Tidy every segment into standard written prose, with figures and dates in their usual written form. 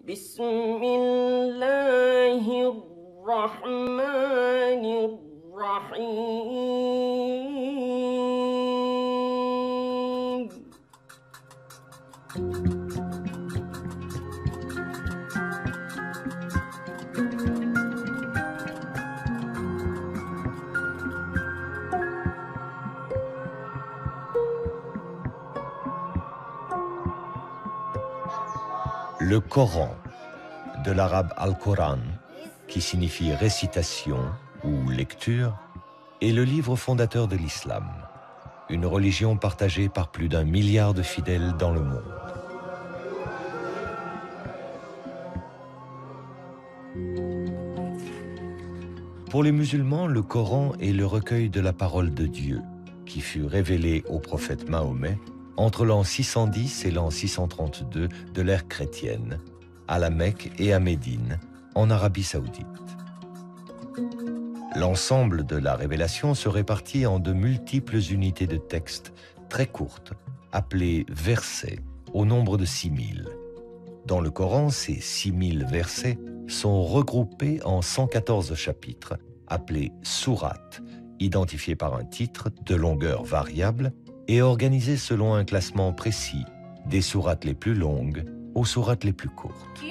بسم الله الرحمن الرحيم. Le Coran, de l'arabe Al-Quran, qui signifie récitation ou lecture, est le livre fondateur de l'islam, une religion partagée par plus d'1 milliard de fidèles dans le monde. Pour les musulmans, le Coran est le recueil de la parole de Dieu, qui fut révélé au prophète Mahomet entre l'an 610 et l'an 632 de l'ère chrétienne, à la Mecque et à Médine, en Arabie saoudite. L'ensemble de la révélation se répartit en de multiples unités de texte très courtes, appelées versets, au nombre de 6000. Dans le Coran, ces 6000 versets sont regroupés en 114 chapitres, appelés sourates, identifiés par un titre de longueur variable et organisés selon un classement précis, des sourates les plus longues aux sourates les plus courtes.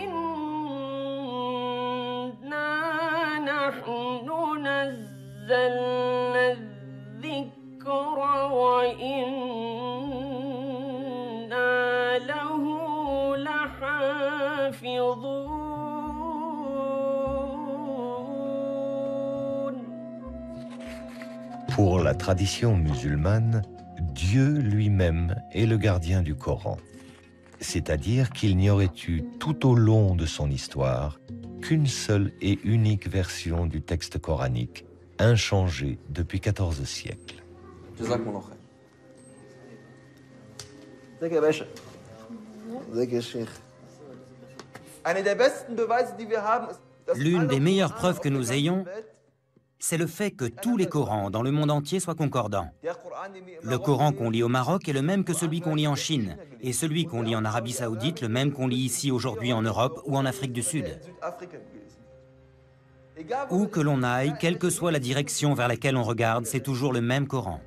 Pour la tradition musulmane, Dieu lui-même est le gardien du Coran, c'est-à-dire qu'il n'y aurait eu tout au long de son histoire qu'une seule et unique version du texte coranique, inchangée depuis 14 siècles. L'une des meilleures preuves que nous ayons, c'est le fait que tous les Corans dans le monde entier soient concordants. Le Coran qu'on lit au Maroc est le même que celui qu'on lit en Chine, et celui qu'on lit en Arabie Saoudite, le même qu'on lit ici aujourd'hui en Europe ou en Afrique du Sud. Où que l'on aille, quelle que soit la direction vers laquelle on regarde, c'est toujours le même Coran.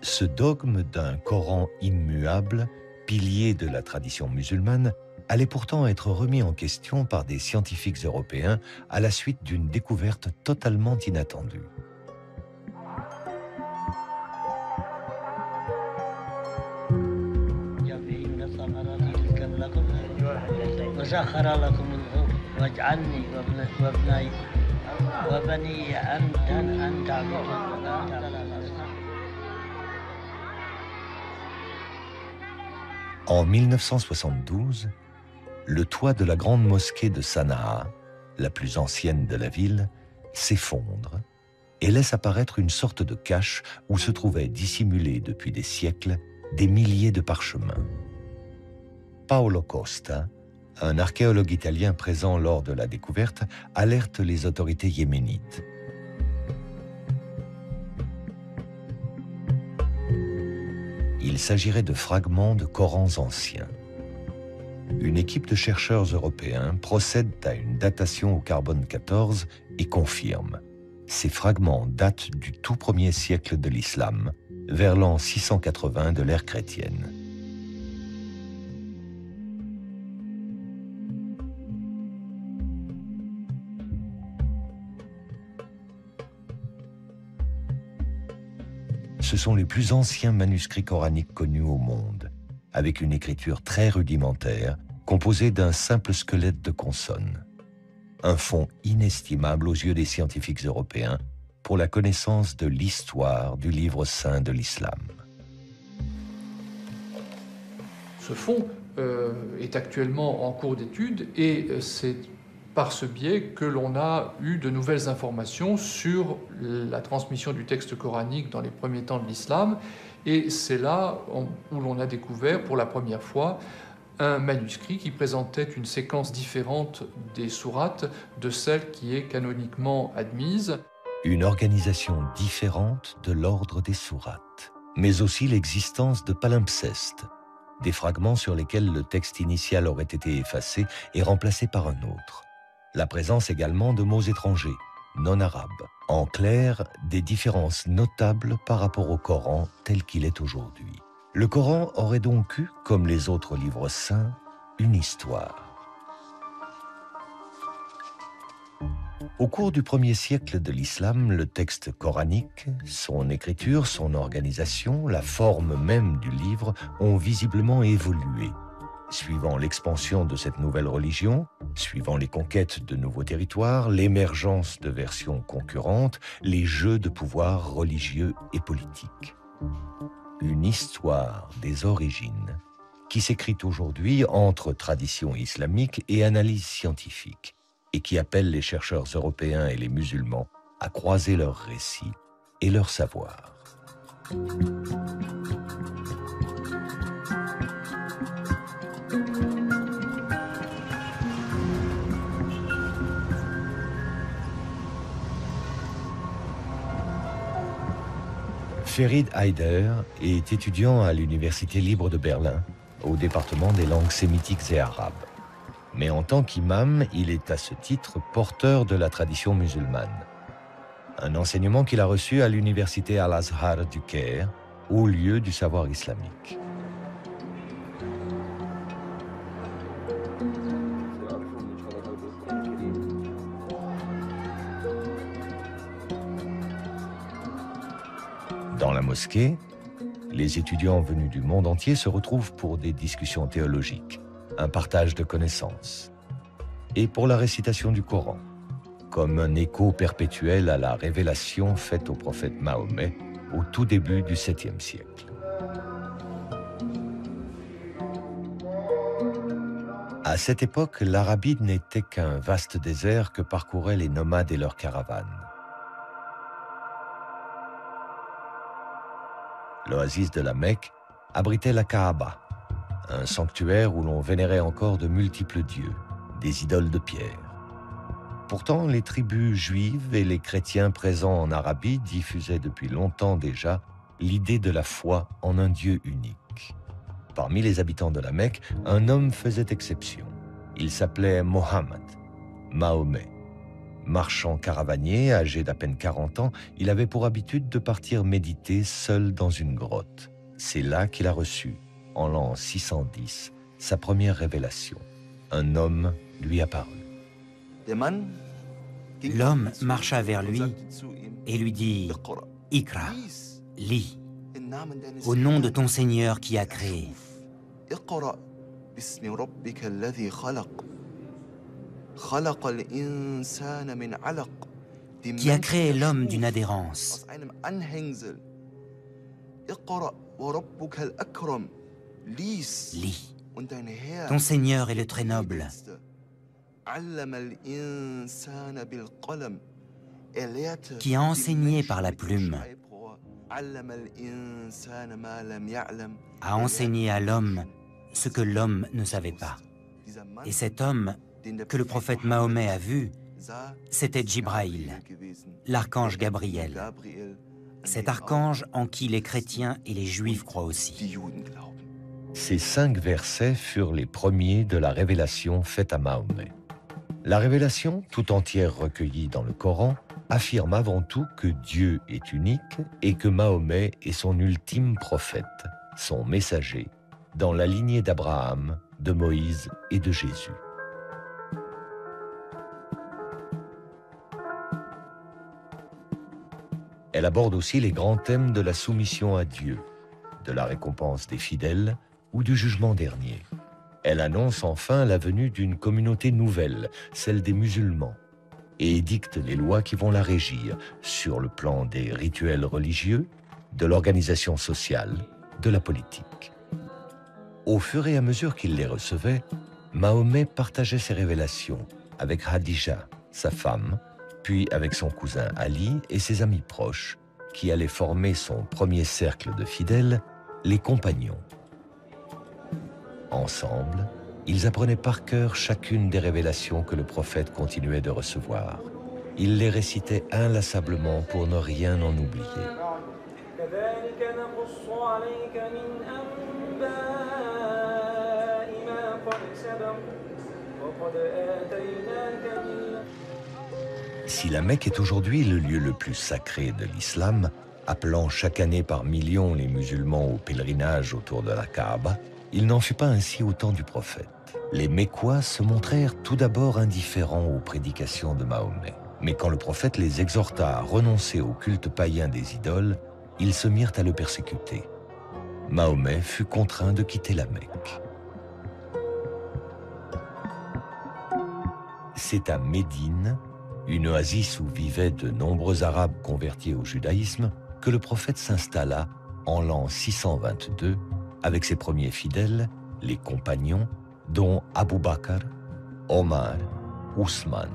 Ce dogme d'un Coran immuable, pilier de la tradition musulmane, allait pourtant être remis en question par des scientifiques européens à la suite d'une découverte totalement inattendue. En 1972, le toit de la grande mosquée de Sanaa, la plus ancienne de la ville, s'effondre et laisse apparaître une sorte de cache où se trouvaient dissimulés depuis des siècles des milliers de parchemins. Paolo Costa, un archéologue italien présent lors de la découverte, alerte les autorités yéménites. Il s'agirait de fragments de Corans anciens. Une équipe de chercheurs européens procède à une datation au carbone 14 et confirme. Ces fragments datent du tout premier siècle de l'islam, vers l'an 680 de l'ère chrétienne. Ce sont les plus anciens manuscrits coraniques connus au monde, avec une écriture très rudimentaire, composée d'un simple squelette de consonnes. Un fonds inestimable aux yeux des scientifiques européens pour la connaissance de l'histoire du livre saint de l'islam. Ce fonds est actuellement en cours d'étude et c'est par ce biais que l'on a eu de nouvelles informations sur la transmission du texte coranique dans les premiers temps de l'islam. Et c'est là où l'on a découvert pour la première fois un manuscrit qui présentait une séquence différente des sourates de celle qui est canoniquement admise. Une organisation différente de l'ordre des sourates, mais aussi l'existence de palimpsestes, des fragments sur lesquels le texte initial aurait été effacé et remplacé par un autre. La présence également de mots étrangers, non arabes. En clair, des différences notables par rapport au Coran tel qu'il est aujourd'hui. Le Coran aurait donc eu, comme les autres livres saints, une histoire. Au cours du 1er siècle de l'islam, le texte coranique, son écriture, son organisation, la forme même du livre ont visiblement évolué. Suivant l'expansion de cette nouvelle religion, suivant les conquêtes de nouveaux territoires, l'émergence de versions concurrentes, les jeux de pouvoir religieux et politiques. Une histoire des origines qui s'écrit aujourd'hui entre tradition islamique et analyse scientifique et qui appelle les chercheurs européens et les musulmans à croiser leurs récits et leurs savoirs. Ferid Haider est étudiant à l'Université libre de Berlin, au département des langues sémitiques et arabes. Mais en tant qu'imam, il est à ce titre porteur de la tradition musulmane. Un enseignement qu'il a reçu à l'Université Al-Azhar du Caire, haut lieu du savoir islamique. Dans la mosquée, les étudiants venus du monde entier se retrouvent pour des discussions théologiques, un partage de connaissances, et pour la récitation du Coran, comme un écho perpétuel à la révélation faite au prophète Mahomet au tout début du 7e siècle. À cette époque, l'Arabie n'était qu'un vaste désert que parcouraient les nomades et leurs caravanes. L'oasis de la Mecque abritait la Kaaba, un sanctuaire où l'on vénérait encore de multiples dieux, des idoles de pierre. Pourtant, les tribus juives et les chrétiens présents en Arabie diffusaient depuis longtemps déjà l'idée de la foi en un Dieu unique. Parmi les habitants de la Mecque, un homme faisait exception. Il s'appelait Mohammed, Mahomet. Marchand caravanier, âgé d'à peine 40 ans, il avait pour habitude de partir méditer seul dans une grotte. C'est là qu'il a reçu, en l'an 610, sa première révélation. Un homme lui apparut. L'homme marcha vers lui et lui dit « Ikra, lis, au nom de ton Seigneur qui a créé. » Qui a créé l'homme d'une adhérence. Lis. Ton Seigneur est le très noble. Qui a enseigné par la plume. A enseigné à l'homme ce que l'homme ne savait pas. Et cet homme que le prophète Mahomet a vu, c'était Djibraïl, l'archange Gabriel. Cet archange en qui les chrétiens et les juifs croient aussi. Ces 5 versets furent les premiers de la révélation faite à Mahomet. La révélation, tout entière recueillie dans le Coran, affirme avant tout que Dieu est unique et que Mahomet est son ultime prophète, son messager, dans la lignée d'Abraham, de Moïse et de Jésus. Elle aborde aussi les grands thèmes de la soumission à Dieu, de la récompense des fidèles ou du jugement dernier. Elle annonce enfin la venue d'une communauté nouvelle, celle des musulmans, et édicte les lois qui vont la régir sur le plan des rituels religieux, de l'organisation sociale, de la politique. Au fur et à mesure qu'il les recevait, Mahomet partageait ses révélations avec Khadija, sa femme, puis avec son cousin Ali et ses amis proches, qui allaient former son premier cercle de fidèles, les compagnons. Ensemble, Ils apprenaient par cœur chacune des révélations que le prophète continuait de recevoir. Ils les récitaient inlassablement pour ne rien en oublier. Si la Mecque est aujourd'hui le lieu le plus sacré de l'islam, appelant chaque année par millions les musulmans au pèlerinage autour de la Kaaba, il n'en fut pas ainsi au temps du prophète. Les Mécois se montrèrent tout d'abord indifférents aux prédications de Mahomet. Mais quand le prophète les exhorta à renoncer au culte païen des idoles, ils se mirent à le persécuter. Mahomet fut contraint de quitter la Mecque. C'est à Médine, une oasis où vivaient de nombreux Arabes convertis au judaïsme, que le prophète s'installa en l'an 622 avec ses premiers fidèles, les compagnons, dont Abu Bakr, Omar, Ousmane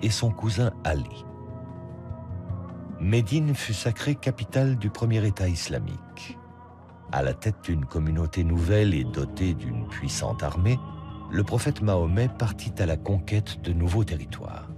et son cousin Ali. Médine fut sacrée capitale du premier État islamique. À la tête d'une communauté nouvelle et dotée d'une puissante armée, le prophète Mahomet partit à la conquête de nouveaux territoires.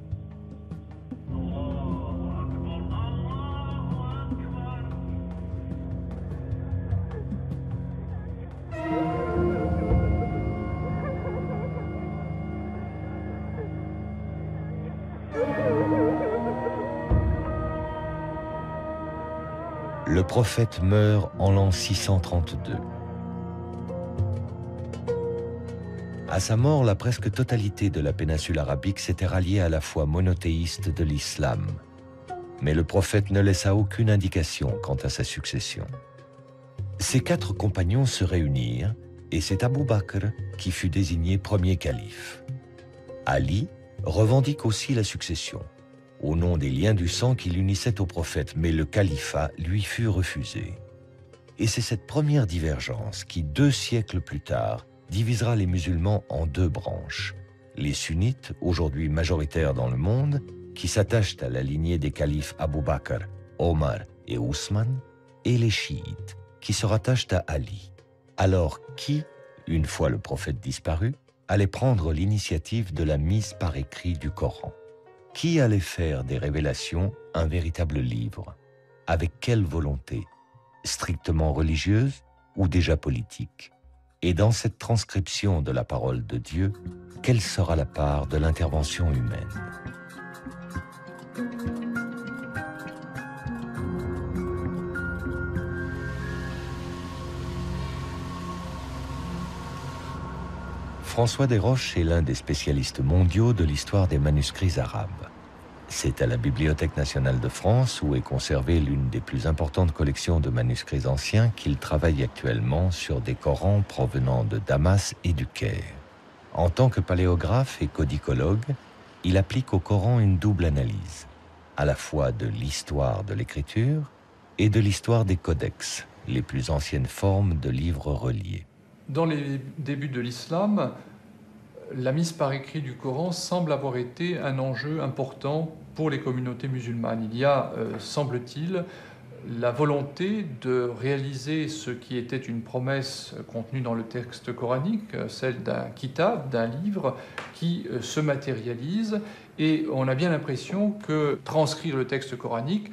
Le prophète meurt en l'an 632. À sa mort, la presque totalité de la péninsule arabique s'était ralliée à la foi monothéiste de l'islam. Mais le prophète ne laissa aucune indication quant à sa succession. Ses 4 compagnons se réunirent et c'est Abu Bakr qui fut désigné premier calife. Ali revendique aussi la succession, au nom des liens du sang qui l'unissaient au prophète, mais le califat lui fut refusé. Et c'est cette première divergence qui, 2 siècles plus tard, divisera les musulmans en 2 branches. Les sunnites, aujourd'hui majoritaires dans le monde, qui s'attachent à la lignée des califes Abu Bakr, Omar et Ousmane, et les chiites, qui se rattachent à Ali. Alors qui, une fois le prophète disparu, allait prendre l'initiative de la mise par écrit du Coran? Qui allait faire des révélations un véritable livre? Avec quelle volonté? Strictement religieuse ou déjà politique? Et dans cette transcription de la parole de Dieu, quelle sera la part de l'intervention humaine? François Desroches est l'un des spécialistes mondiaux de l'histoire des manuscrits arabes. C'est à la Bibliothèque nationale de France, où est conservée l'une des plus importantes collections de manuscrits anciens, qu'il travaille actuellement sur des Corans provenant de Damas et du Caire. En tant que paléographe et codicologue, il applique au Coran une double analyse, à la fois de l'histoire de l'écriture et de l'histoire des codex, les plus anciennes formes de livres reliés. Dans les débuts de l'islam, la mise par écrit du Coran semble avoir été un enjeu important pour les communautés musulmanes. Il y a, semble-t-il, la volonté de réaliser ce qui était une promesse contenue dans le texte coranique, celle d'un kitab, d'un livre, qui se matérialise. Et on a bien l'impression que transcrire le texte coranique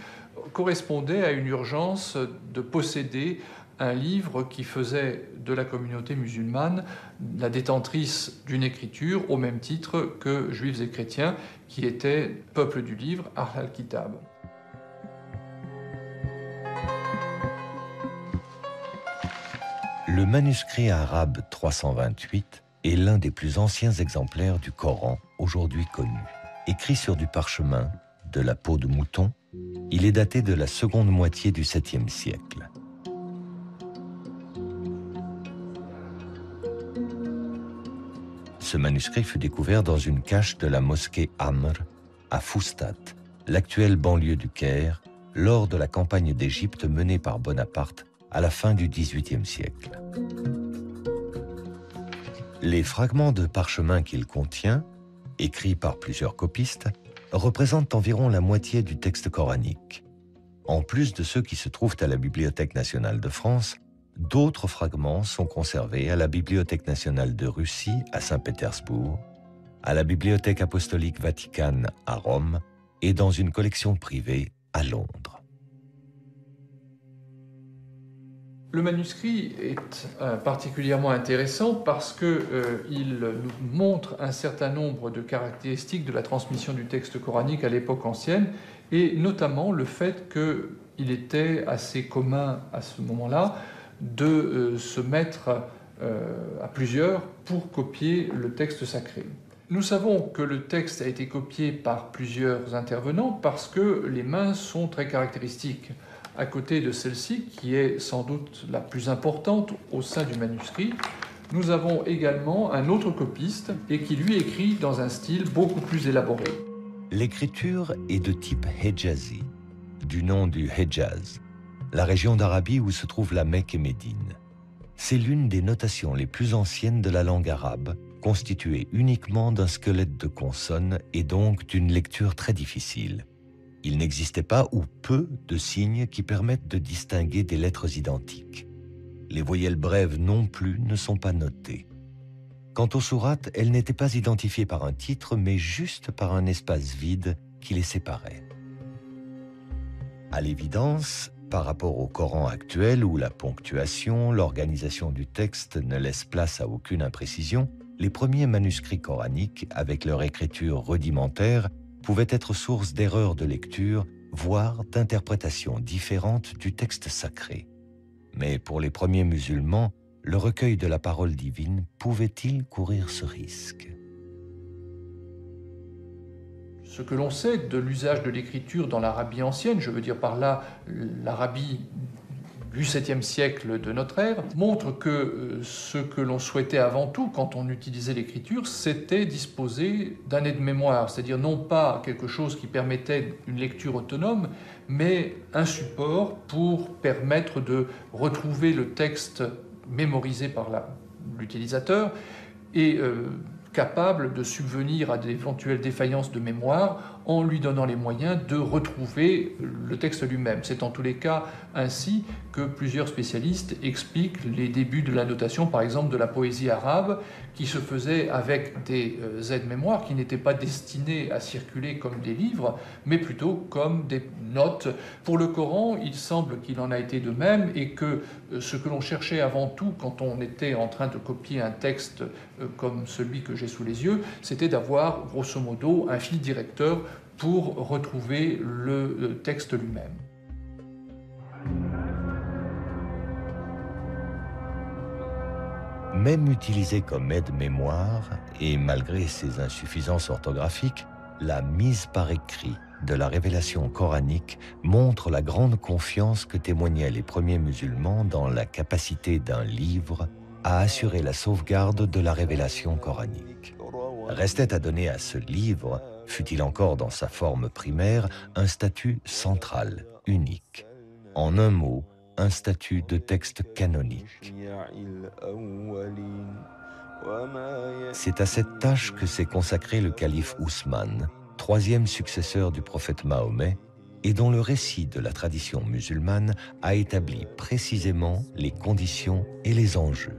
correspondait à une urgence de posséder un livre qui faisait de la communauté musulmane la détentrice d'une écriture au même titre que juifs et chrétiens qui étaient peuple du livre, Ahl al-Kitab. Le manuscrit arabe 328 est l'un des plus anciens exemplaires du Coran aujourd'hui connu. Écrit sur du parchemin, de la peau de mouton, il est daté de la seconde moitié du 7e siècle. Ce manuscrit fut découvert dans une cache de la mosquée Amr, à Foustat, l'actuelle banlieue du Caire, lors de la campagne d'Égypte menée par Bonaparte à la fin du XVIIIe siècle. Les fragments de parchemin qu'il contient, écrits par plusieurs copistes, représentent environ la moitié du texte coranique. En plus de ceux qui se trouvent à la Bibliothèque nationale de France, D'autres fragments sont conservés à la Bibliothèque nationale de Russie à Saint-Pétersbourg, à la Bibliothèque apostolique Vaticane à Rome et dans une collection privée à Londres. Le manuscrit est particulièrement intéressant parce qu'il nous montre un certain nombre de caractéristiques de la transmission du texte coranique à l'époque ancienne, et notamment le fait qu'il était assez commun à ce moment-là de se mettre à plusieurs pour copier le texte sacré. Nous savons que le texte a été copié par plusieurs intervenants parce que les mains sont très caractéristiques. À côté de celle-ci, qui est sans doute la plus importante au sein du manuscrit, nous avons également un autre copiste et qui lui écrit dans un style beaucoup plus élaboré. L'écriture est de type Hejazi, du nom du Hejaz, la région d'Arabie où se trouve la Mecque et Médine. C'est l'une des notations les plus anciennes de la langue arabe, constituée uniquement d'un squelette de consonnes et donc d'une lecture très difficile. Il n'existait pas ou peu de signes qui permettent de distinguer des lettres identiques. Les voyelles brèves non plus ne sont pas notées. Quant aux sourates, elles n'étaient pas identifiées par un titre, mais juste par un espace vide qui les séparait. À l'évidence, par rapport au Coran actuel où la ponctuation, l'organisation du texte ne laisse place à aucune imprécision, les premiers manuscrits coraniques, avec leur écriture rudimentaire, pouvaient être source d'erreurs de lecture, voire d'interprétations différentes du texte sacré. Mais pour les premiers musulmans, le recueil de la parole divine pouvait-il courir ce risque ? Ce que l'on sait de l'usage de l'écriture dans l'Arabie ancienne, je veux dire par là l'Arabie du 7e siècle de notre ère, montre que ce que l'on souhaitait avant tout quand on utilisait l'écriture, c'était disposer d'un aide-mémoire, c'est-à-dire non pas quelque chose qui permettait une lecture autonome, mais un support pour permettre de retrouver le texte mémorisé par l'utilisateur et capable de subvenir à d'éventuelles défaillances de mémoire en lui donnant les moyens de retrouver le texte lui-même. C'est en tous les cas ainsi que plusieurs spécialistes expliquent les débuts de la notation, par exemple de la poésie arabe, qui se faisait avec des aides-mémoires qui n'étaient pas destinées à circuler comme des livres, mais plutôt comme des notes. Pour le Coran, il semble qu'il en a été de même et que ce que l'on cherchait avant tout quand on était en train de copier un texte comme celui que j'ai sous les yeux, c'était d'avoir grosso modo un fil directeur pour retrouver le texte lui-même. Même utilisée comme aide-mémoire, et malgré ses insuffisances orthographiques, la mise par écrit de la révélation coranique montre la grande confiance que témoignaient les premiers musulmans dans la capacité d'un livre à assurer la sauvegarde de la révélation coranique. Restait à donner à ce livre, fût-il encore dans sa forme primaire, un statut central, unique. En un mot, un statut de texte canonique. C'est à cette tâche que s'est consacré le calife Ousmane, troisième successeur du prophète Mahomet, et dont le récit de la tradition musulmane a établi précisément les conditions et les enjeux.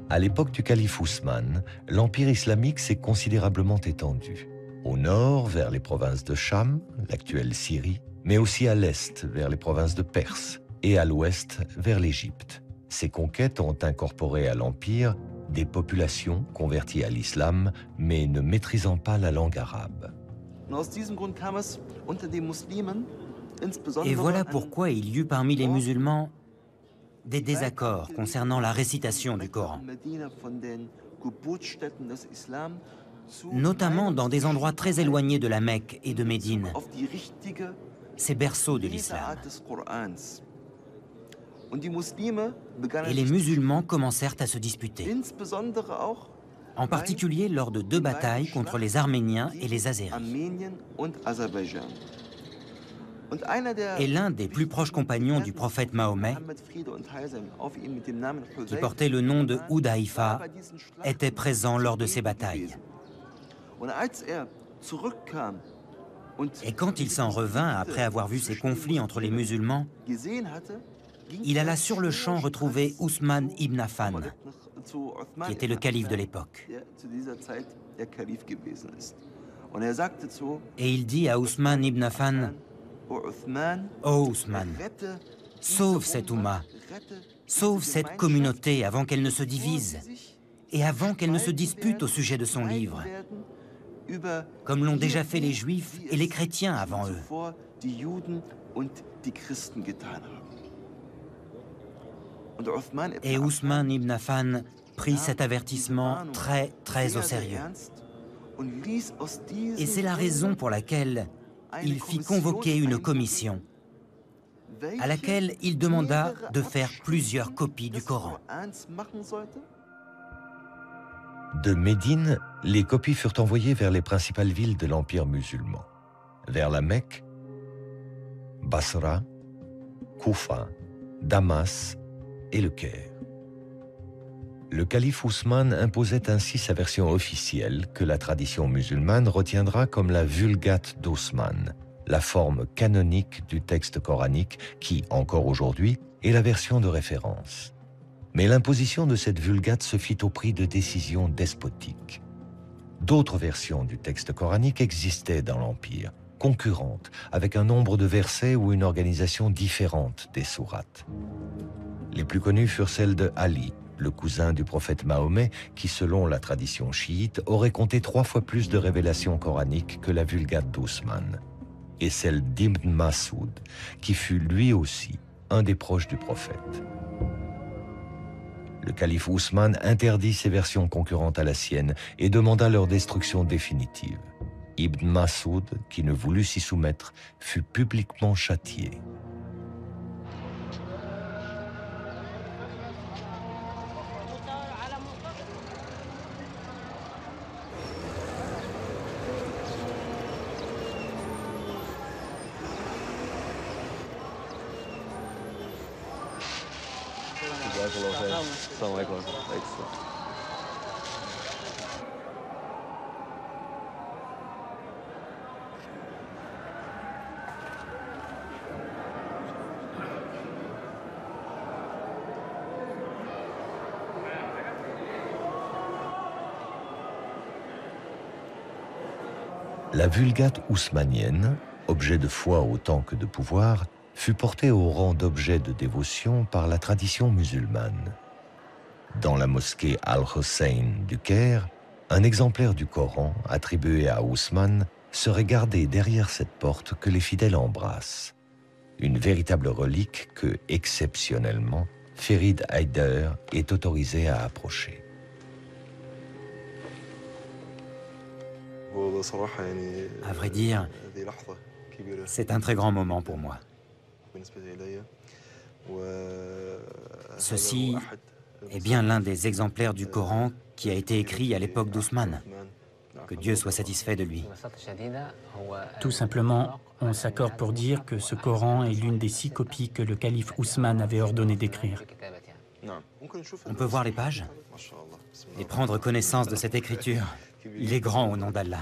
À l'époque du calife Ousmane, l'empire islamique s'est considérablement étendu. Au nord, vers les provinces de Cham, l'actuelle Syrie, mais aussi à l'est, vers les provinces de Perse, et à l'ouest, vers l'Égypte. Ces conquêtes ont incorporé à l'empire des populations converties à l'islam, mais ne maîtrisant pas la langue arabe. Et voilà pourquoi il y eut parmi les musulmans des désaccords concernant la récitation du Coran, notamment dans des endroits très éloignés de la Mecque et de Médine, ces berceaux de l'islam. Et les musulmans commencèrent à se disputer, en particulier lors de 2 batailles contre les Arméniens et les Azéris. Et l'un des plus proches compagnons du prophète Mahomet, qui portait le nom de Hudayfa, était présent lors de ces batailles. Et quand il s'en revint après avoir vu ces conflits entre les musulmans, il alla sur le champ retrouver Ousmane ibn Affan, qui était le calife de l'époque. Et il dit à Ousmane ibn Affan, « Oh Ousmane, sauve cette Oumma, sauve cette communauté avant qu'elle ne se divise et avant qu'elle ne se dispute au sujet de son livre, comme l'ont déjà fait les Juifs et les chrétiens avant eux. » Et Ousmane ibn Affan prit cet avertissement très au sérieux. Et c'est la raison pour laquelle il fit convoquer une commission à laquelle il demanda de faire plusieurs copies du Coran. De Médine, les copies furent envoyées vers les principales villes de l'Empire musulman, vers la Mecque, Basra, Koufa, Damas et le Caire. Le calife Ousmane imposait ainsi sa version officielle que la tradition musulmane retiendra comme la Vulgate d'Ousmane, la forme canonique du texte coranique qui, encore aujourd'hui, est la version de référence. Mais l'imposition de cette Vulgate se fit au prix de décisions despotiques. D'autres versions du texte coranique existaient dans l'Empire, concurrentes, avec un nombre de versets ou une organisation différente des sourates. Les plus connues furent celles de Ali, le cousin du prophète Mahomet, qui, selon la tradition chiite, aurait compté 3 fois plus de révélations coraniques que la Vulgate d'Ousmane, et celle d'Ibn Masoud, qui fut lui aussi un des proches du prophète. Le calife Ousmane interdit ces versions concurrentes à la sienne et demanda leur destruction définitive. Ibn Masoud, qui ne voulut s'y soumettre, fut publiquement châtié. La Vulgate ousmanienne, objet de foi autant que de pouvoir, fut portée au rang d'objet de dévotion par la tradition musulmane. Dans la mosquée Al-Hussein du Caire, un exemplaire du Coran attribué à Ousmane serait gardé derrière cette porte que les fidèles embrassent. Une véritable relique que, exceptionnellement, Ferid Haider est autorisé à approcher. À vrai dire, c'est un très grand moment pour moi. Ceci est bien l'un des exemplaires du Coran qui a été écrit à l'époque d'Ousmane. Que Dieu soit satisfait de lui. Tout simplement, on s'accorde pour dire que ce Coran est l'une des 6 copies que le calife Ousmane avait ordonné d'écrire. On peut voir les pages et prendre connaissance de cette écriture. Il est grand au nom d'Allah.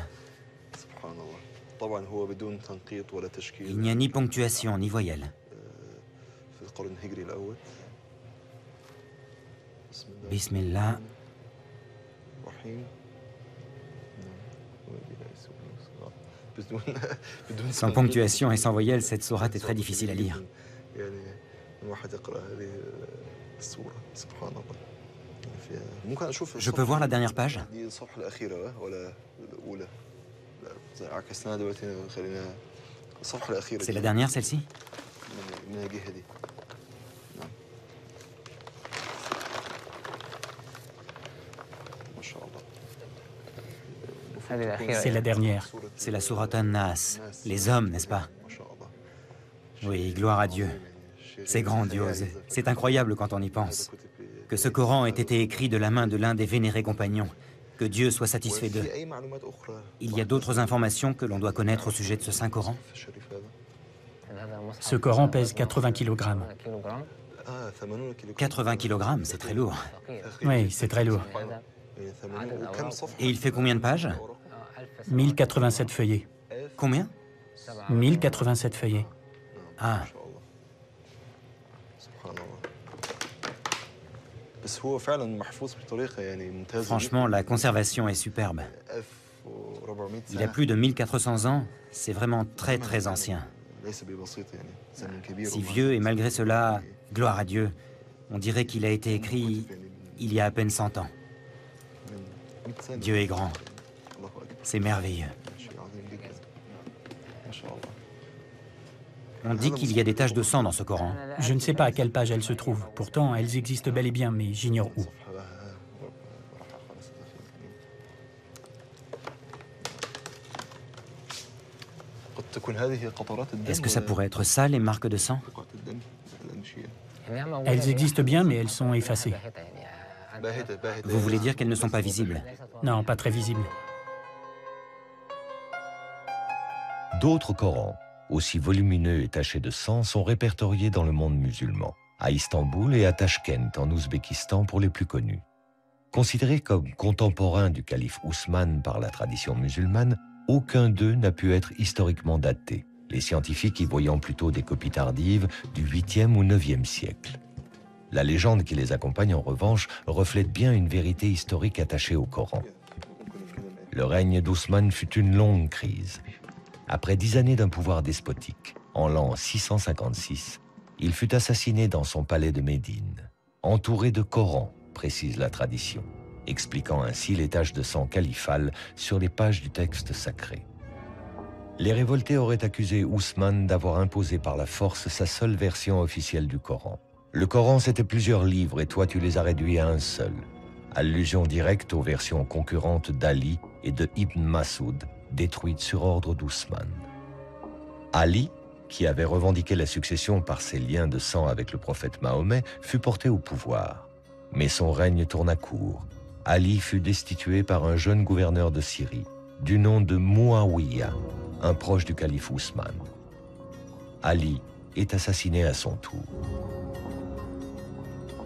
Il n'y a ni ponctuation ni voyelle. Bismillah. Sans ponctuation et sans voyelle, cette sourate est très difficile à lire. Je peux voir la dernière page? C'est la dernière, celle-ci? C'est la dernière. C'est la sourate An-Nas, les hommes, n'est-ce pas? Oui, gloire à Dieu. C'est grandiose, c'est incroyable quand on y pense. Que ce Coran ait été écrit de la main de l'un des vénérés compagnons. Que Dieu soit satisfait d'eux. Il y a d'autres informations que l'on doit connaître au sujet de ce Saint Coran? Ce Coran pèse 80 kg. 80 kg, c'est très lourd. Oui, c'est très lourd. Et il fait combien de pages? 1087 feuillets. Combien? 1087 feuillets. Ah. Franchement, la conservation est superbe. Il a plus de 1400 ans, c'est vraiment très très ancien. Si vieux et malgré cela, gloire à Dieu, on dirait qu'il a été écrit il y a à peine 100 ans. Dieu est grand, c'est merveilleux. On dit qu'il y a des taches de sang dans ce Coran. Je ne sais pas à quelle page elles se trouvent. Pourtant, elles existent bel et bien, mais j'ignore où. Est-ce que ça pourrait être ça, les marques de sang? Elles existent bien, mais elles sont effacées. Vous voulez dire qu'elles ne sont pas visibles? Non, pas très visibles. D'autres Corans, aussi volumineux et tachés de sang, sont répertoriés dans le monde musulman, à Istanbul et à Tachkent, en Ouzbékistan pour les plus connus. Considérés comme contemporains du calife Ousmane par la tradition musulmane, aucun d'eux n'a pu être historiquement daté, les scientifiques y voyant plutôt des copies tardives du 8e ou 9e siècle. La légende qui les accompagne, en revanche, reflète bien une vérité historique attachée au Coran. Le règne d'Ousmane fut une longue crise. Après 10 années d'un pouvoir despotique, en l'an 656, il fut assassiné dans son palais de Médine, entouré de Corans, précise la tradition, expliquant ainsi les taches de sang califales sur les pages du texte sacré. Les révoltés auraient accusé Ousmane d'avoir imposé par la force sa seule version officielle du Coran. Le Coran, c'était plusieurs livres et toi, tu les as réduits à un seul. Allusion directe aux versions concurrentes d'Ali et de Ibn Masoud, détruites sur ordre d'Ousmane. Ali, qui avait revendiqué la succession par ses liens de sang avec le prophète Mahomet, fut porté au pouvoir. Mais son règne tourna court. Ali fut destitué par un jeune gouverneur de Syrie, du nom de Muawiyah, un proche du calife Ousmane. Ali est assassiné à son tour.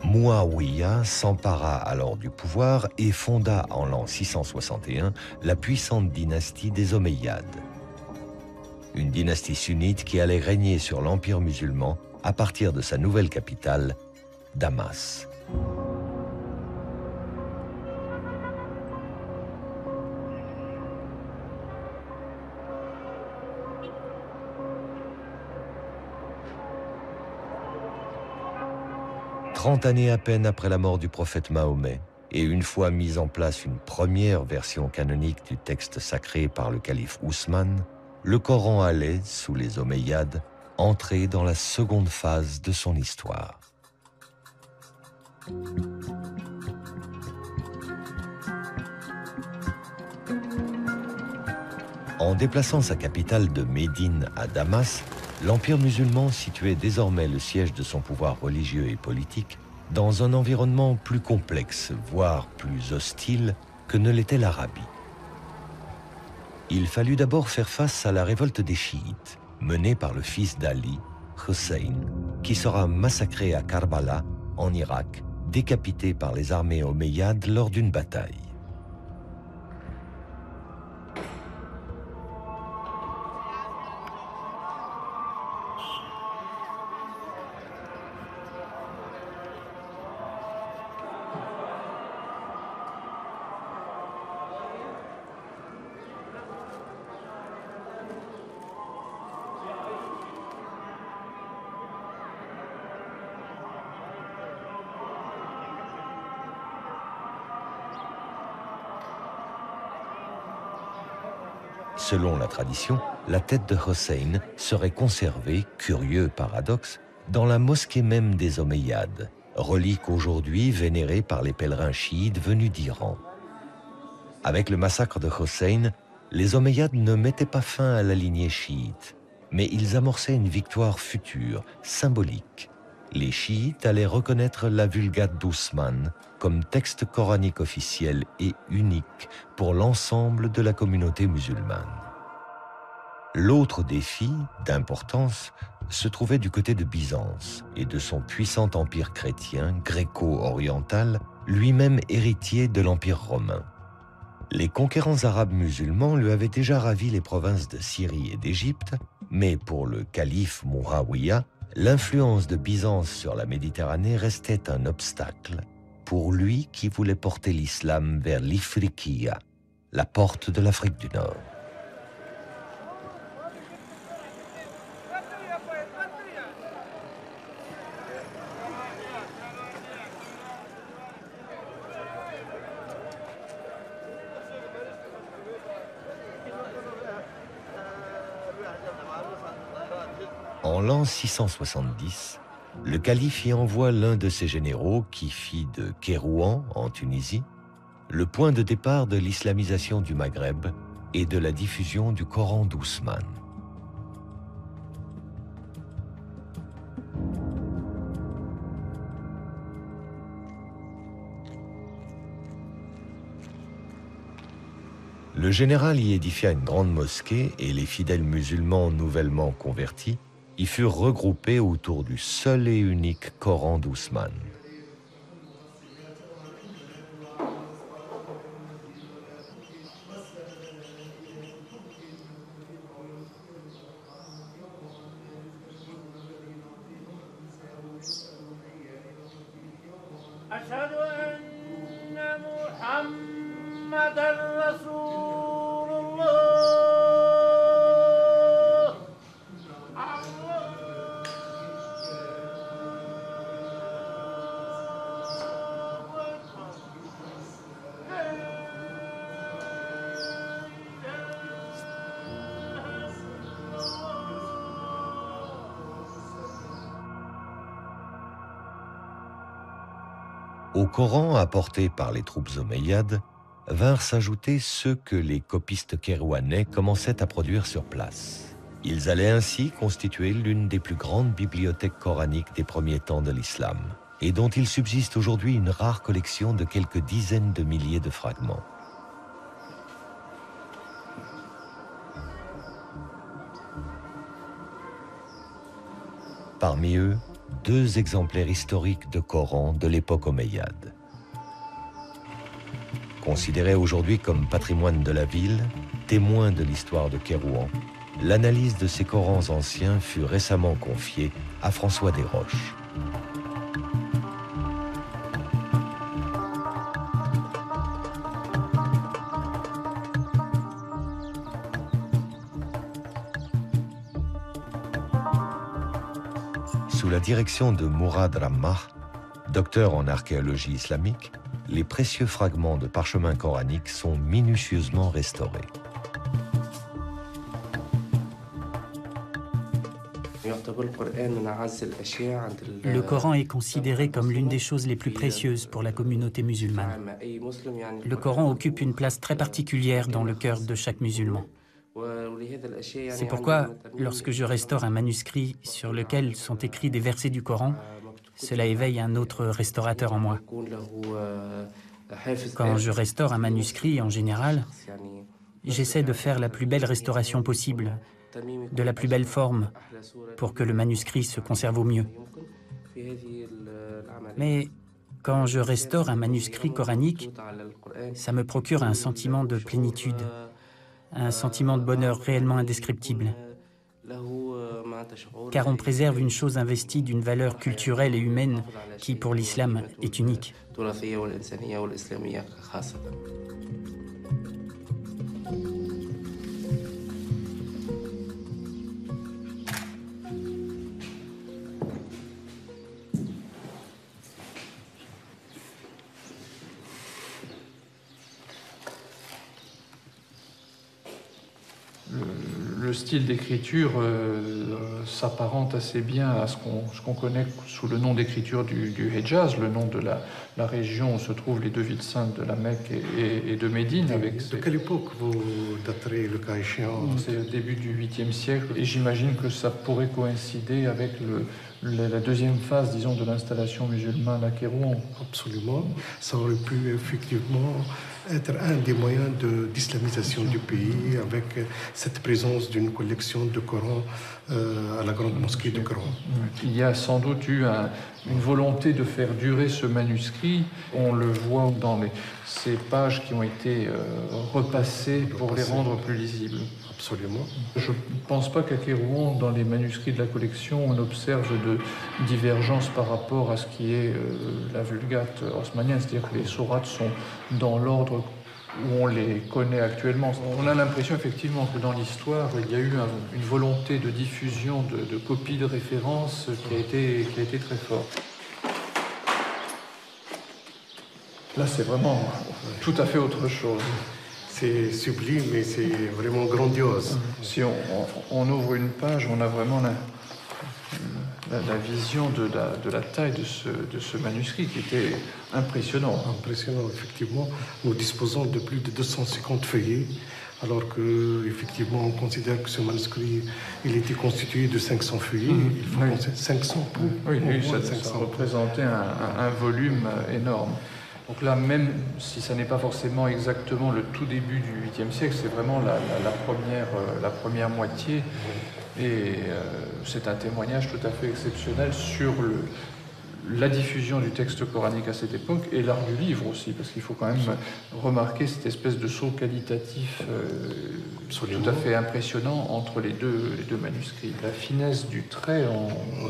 Muawiyah s'empara alors du pouvoir et fonda en l'an 661 la puissante dynastie des Omeyyades. Une dynastie sunnite qui allait régner sur l'empire musulman à partir de sa nouvelle capitale, Damas. Trente années à peine après la mort du prophète Mahomet, et une fois mise en place une première version canonique du texte sacré par le calife Ousmane, le Coran allait, sous les Omeyyades, entrer dans la seconde phase de son histoire. En déplaçant sa capitale de Médine à Damas, l'Empire musulman situait désormais le siège de son pouvoir religieux et politique dans un environnement plus complexe, voire plus hostile que ne l'était l'Arabie. Il fallut d'abord faire face à la révolte des chiites, menée par le fils d'Ali, Hussein, qui sera massacré à Karbala, en Irak, décapité par les armées omeyyades lors d'une bataille. Selon la tradition, la tête de Hossein serait conservée, curieux paradoxe, dans la mosquée même des Omeyyades, relique aujourd'hui vénérée par les pèlerins chiites venus d'Iran. Avec le massacre de Hossein, les Omeyyades ne mettaient pas fin à la lignée chiite, mais ils amorçaient une victoire future, symbolique. Les chiites allaient reconnaître la Vulgate d'Ousmane comme texte coranique officiel et unique pour l'ensemble de la communauté musulmane. L'autre défi, d'importance, se trouvait du côté de Byzance et de son puissant empire chrétien gréco-oriental, lui-même héritier de l'empire romain. Les conquérants arabes musulmans lui avaient déjà ravi les provinces de Syrie et d'Égypte, mais pour le calife Muawiyah, l'influence de Byzance sur la Méditerranée restait un obstacle pour lui qui voulait porter l'islam vers l'Ifriqiya, la porte de l'Afrique du Nord. En l'an 670, le calife y envoie l'un de ses généraux qui fit de Kérouan, en Tunisie, le point de départ de l'islamisation du Maghreb et de la diffusion du Coran d'Ousmane. Le général y édifia une grande mosquée et les fidèles musulmans nouvellement convertis y furent regroupés autour du seul et unique Coran d'Ousmane. Au Coran apporté par les troupes omeyyades vinrent s'ajouter ceux que les copistes kérouanais commençaient à produire sur place. Ils allaient ainsi constituer l'une des plus grandes bibliothèques coraniques des premiers temps de l'islam, et dont il subsiste aujourd'hui une rare collection de quelques dizaines de milliers de fragments. Parmi eux, 2 exemplaires historiques de Coran de l'époque omeyyade. Considérés aujourd'hui comme patrimoine de la ville, témoins de l'histoire de Kérouan, l'analyse de ces Corans anciens fut récemment confiée à François Desroches. Sous la direction de Mourad Rammah, docteur en archéologie islamique, les précieux fragments de parchemins coraniques sont minutieusement restaurés. Le Coran est considéré comme l'une des choses les plus précieuses pour la communauté musulmane. Le Coran occupe une place très particulière dans le cœur de chaque musulman. C'est pourquoi, lorsque je restaure un manuscrit sur lequel sont écrits des versets du Coran, cela éveille un autre restaurateur en moi. Quand je restaure un manuscrit, en général, j'essaie de faire la plus belle restauration possible, de la plus belle forme, pour que le manuscrit se conserve au mieux. Mais quand je restaure un manuscrit coranique, ça me procure un sentiment de plénitude, un sentiment de bonheur réellement indescriptible. Car on préserve une chose investie d'une valeur culturelle et humaine qui, pour l'islam, est unique. Le style d'écriture s'apparente assez bien à ce qu'on connaît sous le nom d'écriture du Hejaz, le nom de la région où se trouvent les 2 villes saintes de la Mecque et de Médine. De quelle époque vous daterez le cas échéant? C'est le début du 8e siècle et j'imagine que ça pourrait coïncider avec la deuxième phase, disons, de l'installation musulmane à Kérouan. Absolument. Ça aurait pu effectivement être un des moyens d'islamisation du pays avec cette présence d'une collection de Coran à la grande mosquée de Coran. Il y a sans doute eu une volonté de faire durer ce manuscrit. On le voit dans ces pages qui ont été repassées pour les rendre plus lisibles. Absolument. Je ne pense pas qu'à Kairouan, dans les manuscrits de la collection, on observe de divergence par rapport à ce qui est la Vulgate haussmannienne, c'est-à-dire que les sourates sont dans l'ordre où on les connaît actuellement. On a l'impression effectivement que dans l'histoire, il y a eu une volonté de diffusion de copies de références qui a été très forte. Là, c'est vraiment tout à fait autre chose. C'est sublime et c'est vraiment grandiose. Si on ouvre une page, on a vraiment la vision de la taille de ce manuscrit qui était impressionnant. Impressionnant, effectivement. Nous disposons de plus de 250 feuillets, alors que effectivement on considère que ce manuscrit il était constitué de 500 feuillets. Il faut oui. 500 pots. Oui, ça représentait un volume énorme. Donc là, même si ça n'est pas forcément exactement le tout début du 8e siècle, c'est vraiment la première moitié. Et c'est un témoignage tout à fait exceptionnel sur la diffusion du texte coranique à cette époque et l'art du livre aussi, parce qu'il faut quand même remarquer cette espèce de saut qualitatif tout à fait impressionnant entre les deux manuscrits. La finesse du trait,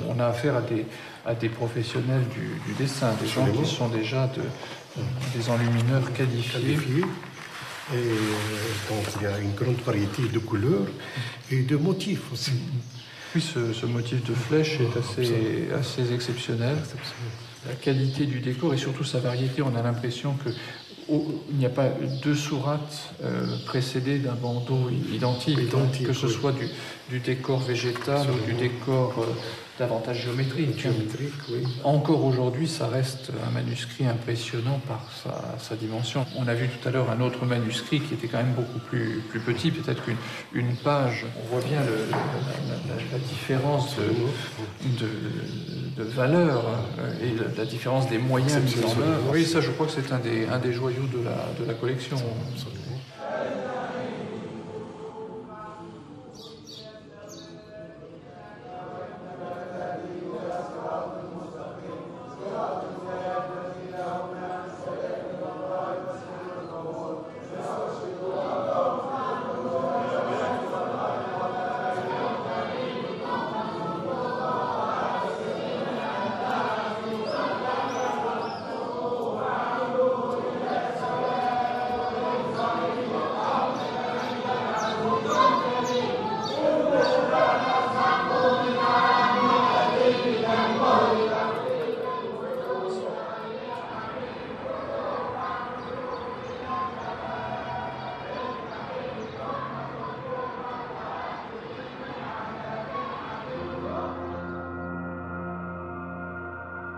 on a affaire à des professionnels du dessin, des gens qui sont déjà des enlumineurs qualifiés. Et donc il y a une grande variété de couleurs et de motifs aussi. Oui, ce motif de flèche est assez exceptionnel. La qualité du décor et surtout sa variété, on a l'impression qu'il n'y a pas deux sourates précédées d'un bandeau identique, que ce soit du décor végétal ou du décor davantage géométrique. Oui. Encore aujourd'hui, ça reste un manuscrit impressionnant par sa dimension. On a vu tout à l'heure un autre manuscrit qui était quand même beaucoup plus petit, peut-être qu'une page. On voit bien la différence de valeur et la différence des moyens mis en œuvre. Oui, ça je crois que c'est un des joyaux de la collection. Absolument.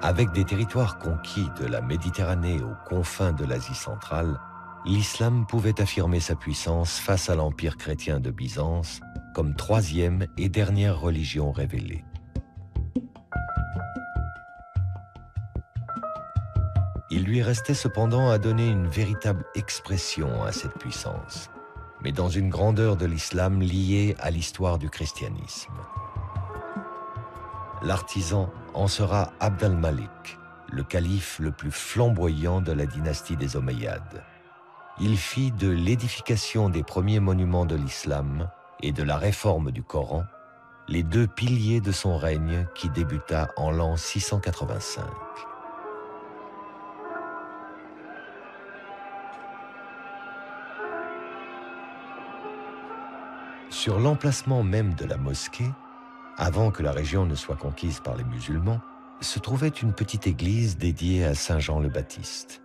Avec des territoires conquis de la Méditerranée aux confins de l'Asie centrale, l'islam pouvait affirmer sa puissance face à l'empire chrétien de Byzance comme troisième et dernière religion révélée. Il lui restait cependant à donner une véritable expression à cette puissance, mais dans une grandeur de l'islam liée à l'histoire du christianisme. L'artisan en sera Abd al-Malik, le calife le plus flamboyant de la dynastie des Omeyyades. Il fit de l'édification des premiers monuments de l'islam et de la réforme du Coran les deux piliers de son règne qui débuta en l'an 685. Sur l'emplacement même de la mosquée, avant que la région ne soit conquise par les musulmans, se trouvait une petite église dédiée à Saint Jean le Baptiste,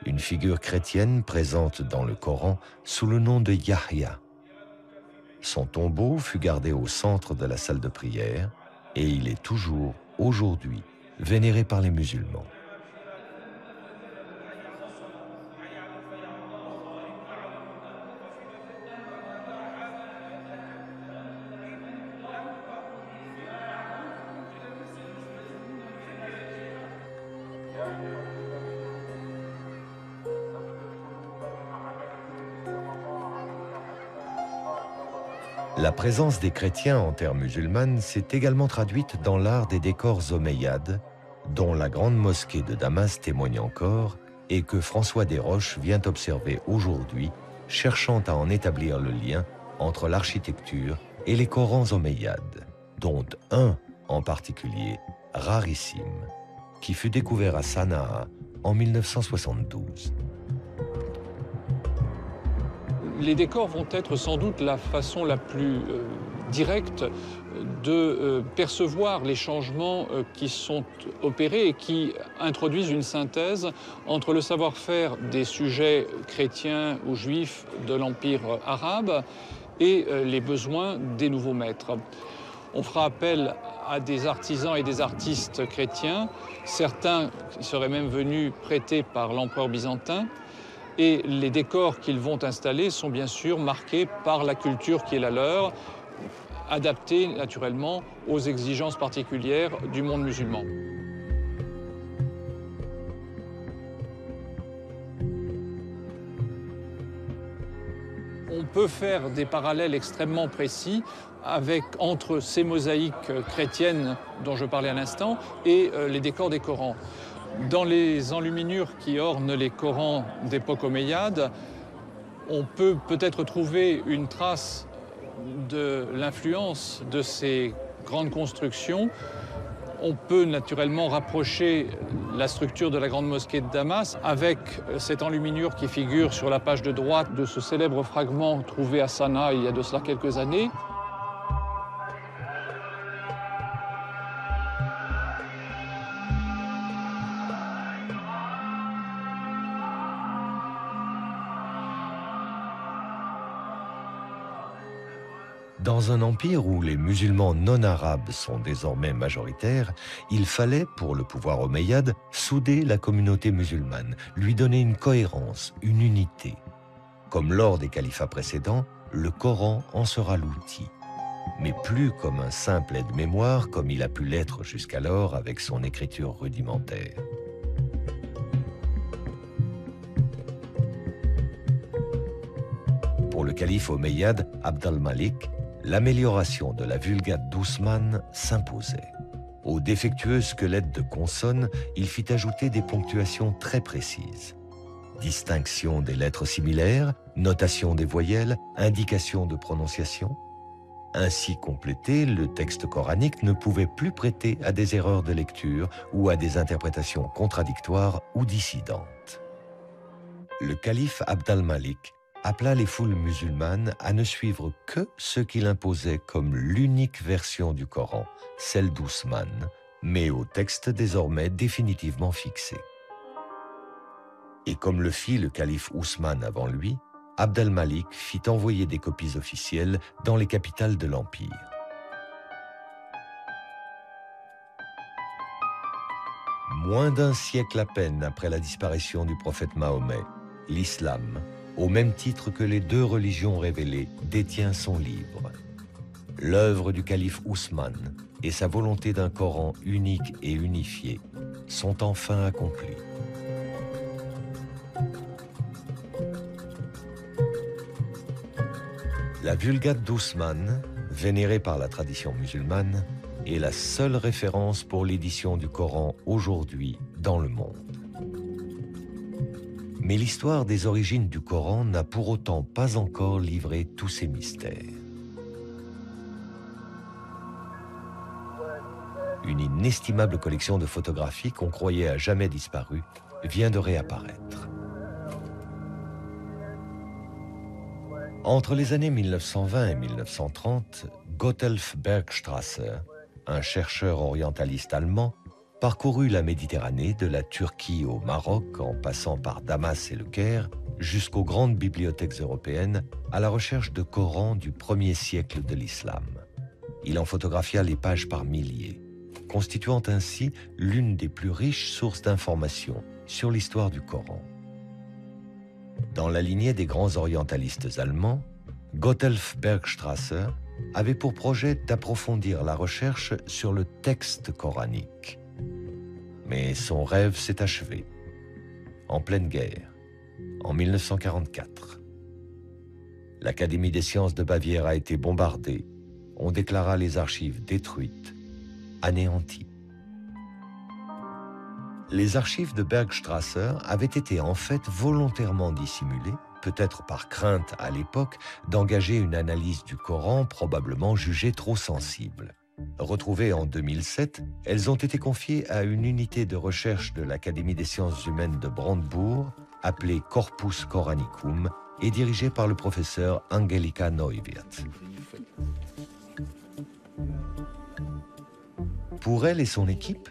une figure chrétienne présente dans le Coran sous le nom de Yahya. Son tombeau fut gardé au centre de la salle de prière et il est toujours, aujourd'hui, vénéré par les musulmans. La présence des chrétiens en terre musulmane s'est également traduite dans l'art des décors omeyyades, dont la grande mosquée de Damas témoigne encore, et que François Desroches vient observer aujourd'hui, cherchant à en établir le lien entre l'architecture et les Corans omeyyades, dont un en particulier, rarissime, qui fut découvert à Sanaa en 1972. Les décors vont être sans doute la façon la plus directe de percevoir les changements qui sont opérés et qui introduisent une synthèse entre le savoir-faire des sujets chrétiens ou juifs de l'Empire arabe et les besoins des nouveaux maîtres. On fera appel à des artisans et des artistes chrétiens, certains seraient même venus prêtés par l'empereur byzantin, et les décors qu'ils vont installer sont bien sûr marqués par la culture qui est la leur, adaptée naturellement aux exigences particulières du monde musulman. On peut faire des parallèles extrêmement précis entre ces mosaïques chrétiennes dont je parlais à l'instant et les décors des Corans. Dans les enluminures qui ornent les Corans d'époque omeyyade, on peut peut-être trouver une trace de l'influence de ces grandes constructions. On peut naturellement rapprocher la structure de la grande mosquée de Damas avec cette enluminure qui figure sur la page de droite de ce célèbre fragment trouvé à Sanaa il y a de cela quelques années. Dans un empire où les musulmans non arabes sont désormais majoritaires, il fallait, pour le pouvoir omeyyade, souder la communauté musulmane, lui donner une cohérence, une unité. Comme lors des califats précédents, le Coran en sera l'outil, mais plus comme un simple aide-mémoire comme il a pu l'être jusqu'alors avec son écriture rudimentaire. Pour le calife omeyyade Abd al-Malik, l'amélioration de la Vulgate d'Ousmane s'imposait. Au défectueux squelette de consonnes, il fit ajouter des ponctuations très précises. Distinction des lettres similaires, notation des voyelles, indication de prononciation. Ainsi complété, le texte coranique ne pouvait plus prêter à des erreurs de lecture ou à des interprétations contradictoires ou dissidentes. Le calife Abd al-Malik appela les foules musulmanes à ne suivre que ce qu'il imposait comme l'unique version du Coran, celle d'Ousmane, mais au texte désormais définitivement fixé. Et comme le fit le calife Ousmane avant lui, Abd al-Malik fit envoyer des copies officielles dans les capitales de l'Empire. Moins d'un siècle à peine après la disparition du prophète Mahomet, l'islam, au même titre que les deux religions révélées, détient son livre. L'œuvre du calife Ousmane et sa volonté d'un Coran unique et unifié sont enfin accomplies. La Vulgate d'Ousmane, vénérée par la tradition musulmane, est la seule référence pour l'édition du Coran aujourd'hui dans le monde. Mais l'histoire des origines du Coran n'a pour autant pas encore livré tous ses mystères. Une inestimable collection de photographies qu'on croyait à jamais disparues vient de réapparaître. Entre les années 1920 et 1930, Gotthelf Bergstrasser, un chercheur orientaliste allemand, parcourut la Méditerranée de la Turquie au Maroc en passant par Damas et le Caire jusqu'aux grandes bibliothèques européennes à la recherche de Corans du 1er siècle de l'islam. Il en photographia les pages par milliers, constituant ainsi l'une des plus riches sources d'informations sur l'histoire du Coran. Dans la lignée des grands orientalistes allemands, Gotthelf Bergstrasser avait pour projet d'approfondir la recherche sur le texte coranique. Mais son rêve s'est achevé, en pleine guerre, en 1944. L'Académie des sciences de Bavière a été bombardée, on déclara les archives détruites, anéanties. Les archives de Bergstrasser avaient été en fait volontairement dissimulées, peut-être par crainte à l'époque d'engager une analyse du Coran probablement jugée trop sensible. Retrouvées en 2007, elles ont été confiées à une unité de recherche de l'Académie des sciences humaines de Brandebourg, appelée Corpus Coranicum, et dirigée par le professeur Angelika Neuwirth. Pour elle et son équipe,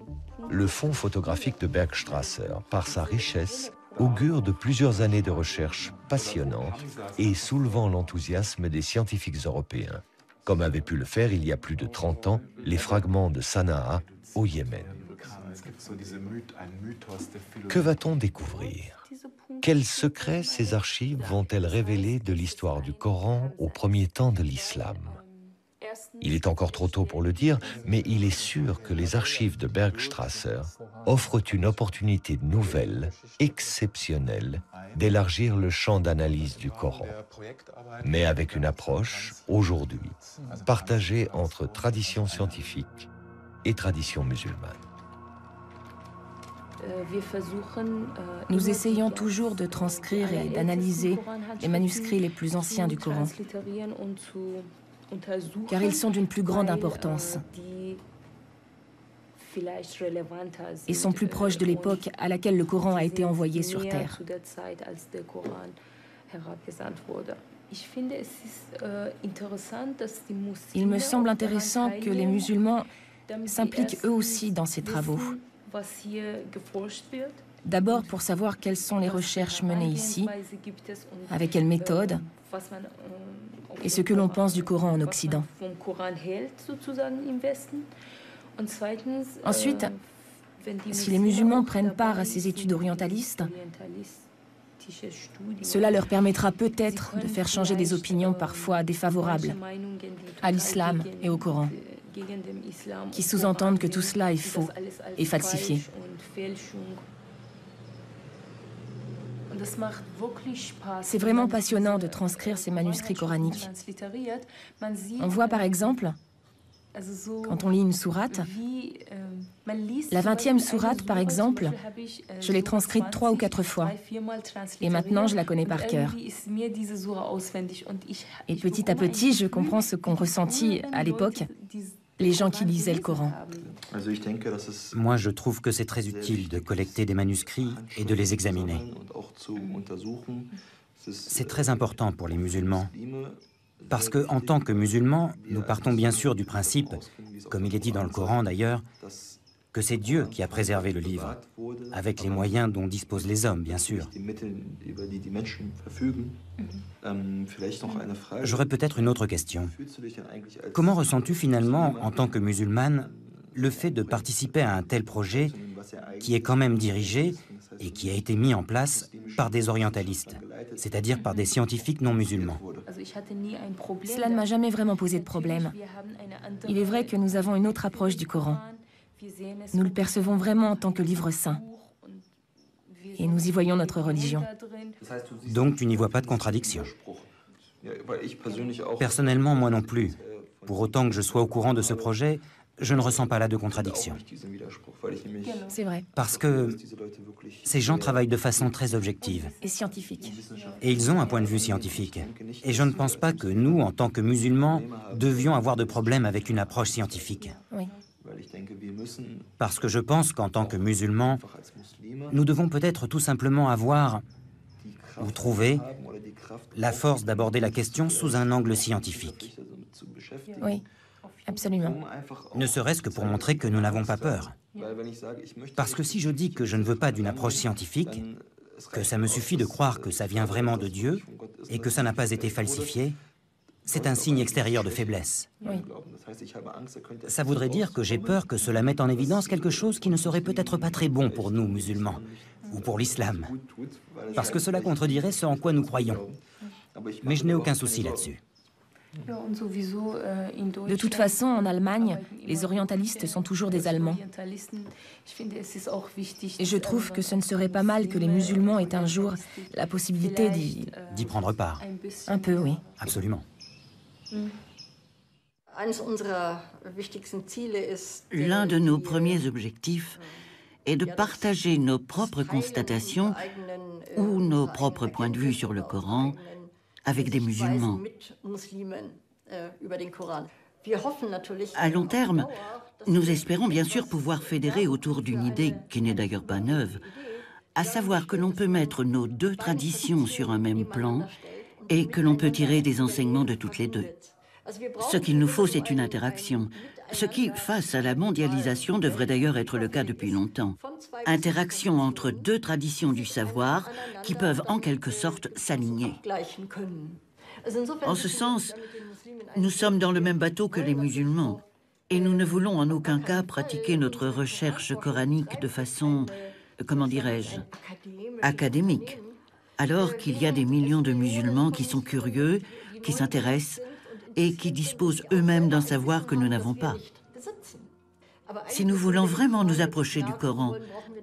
le fonds photographique de Bergstrasser, par sa richesse, augure de plusieurs années de recherche passionnantes et soulevant l'enthousiasme des scientifiques européens, comme avaient pu le faire il y a plus de 30 ans les fragments de Sanaa au Yémen. Que va-t-on découvrir? Quels secrets ces archives vont-elles révéler de l'histoire du Coran au premier temps de l'islam? Il est encore trop tôt pour le dire, mais il est sûr que les archives de Bergstrasser offrent une opportunité nouvelle, exceptionnelle, d'élargir le champ d'analyse du Coran, mais avec une approche, aujourd'hui, partagée entre tradition scientifique et tradition musulmane. Nous essayons toujours de transcrire et d'analyser les manuscrits les plus anciens du Coran, car ils sont d'une plus grande importance et sont plus proches de l'époque à laquelle le Coran a été envoyé sur Terre. Il me semble intéressant que les musulmans s'impliquent eux aussi dans ces travaux. D'abord pour savoir quelles sont les recherches menées ici, avec quelle méthode, et ce que l'on pense du Coran en Occident. Ensuite, si les musulmans prennent part à ces études orientalistes, cela leur permettra peut-être de faire changer des opinions parfois défavorables à l'islam et au Coran, qui sous-entendent que tout cela est faux et falsifié. C'est vraiment passionnant de transcrire ces manuscrits coraniques. On voit par exemple, quand on lit une sourate, la 20e sourate par exemple, je l'ai transcrite 3 ou 4 fois. Et maintenant je la connais par cœur. Et petit à petit, je comprends ce qu'ont ressenti à l'époque les gens qui lisaient le Coran. Moi, je trouve que c'est très utile de collecter des manuscrits et de les examiner. C'est très important pour les musulmans, parce que, en tant que musulmans, nous partons bien sûr du principe, comme il est dit dans le Coran d'ailleurs, que c'est Dieu qui a préservé le livre, avec les moyens dont disposent les hommes, bien sûr. J'aurais peut-être une autre question. Comment ressens-tu finalement, en tant que musulmane, le fait de participer à un tel projet qui est quand même dirigé et qui a été mis en place par des orientalistes, c'est-à-dire par des scientifiques non musulmans? Cela ne m'a jamais vraiment posé de problème. Il est vrai que nous avons une autre approche du Coran. Nous le percevons vraiment en tant que livre saint. Et nous y voyons notre religion. Donc tu n'y vois pas de contradiction? Personnellement, moi non plus. Pour autant que je sois au courant de ce projet, je ne ressens pas là de contradiction. C'est vrai. Parce que ces gens travaillent de façon très objective. Et scientifique. Et ils ont un point de vue scientifique. Et je ne pense pas que nous, en tant que musulmans, devions avoir de problème avec une approche scientifique. Oui. Parce que je pense qu'en tant que musulmans, nous devons peut-être tout simplement avoir, ou trouver, la force d'aborder la question sous un angle scientifique. Oui, absolument. Ne serait-ce que pour montrer que nous n'avons pas peur. Parce que si je dis que je ne veux pas d'une approche scientifique, que ça me suffit de croire que ça vient vraiment de Dieu et que ça n'a pas été falsifié, c'est un signe extérieur de faiblesse. Oui. Ça voudrait dire que j'ai peur que cela mette en évidence quelque chose qui ne serait peut-être pas très bon pour nous, musulmans, ou pour l'islam, parce que cela contredirait ce en quoi nous croyons. Mais je n'ai aucun souci là-dessus. De toute façon, en Allemagne, les orientalistes sont toujours des Allemands. Et je trouve que ce ne serait pas mal que les musulmans aient un jour la possibilité D'y prendre part. Un peu, oui. Absolument. L'un de nos premiers objectifs est de partager nos propres constatations ou nos propres points de vue sur le Coran avec des musulmans. À long terme, nous espérons bien sûr pouvoir fédérer autour d'une idée qui n'est d'ailleurs pas neuve, à savoir que l'on peut mettre nos deux traditions sur un même plan et que l'on peut tirer des enseignements de toutes les deux. Ce qu'il nous faut, c'est une interaction. Ce qui, face à la mondialisation, devrait d'ailleurs être le cas depuis longtemps. Interaction entre deux traditions du savoir qui peuvent en quelque sorte s'aligner. En ce sens, nous sommes dans le même bateau que les musulmans et nous ne voulons en aucun cas pratiquer notre recherche coranique de façon, comment dirais-je, académique, alors qu'il y a des millions de musulmans qui sont curieux, qui s'intéressent et qui disposent eux-mêmes d'un savoir que nous n'avons pas. Si nous voulons vraiment nous approcher du Coran,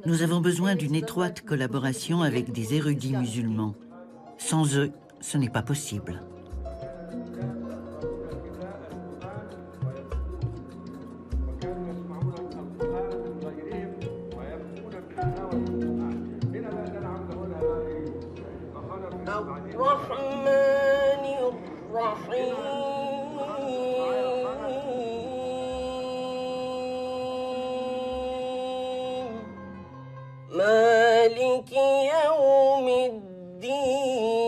nous avons besoin d'une étroite collaboration avec des érudits musulmans. Sans eux, ce n'est pas possible. مالك يوم الدين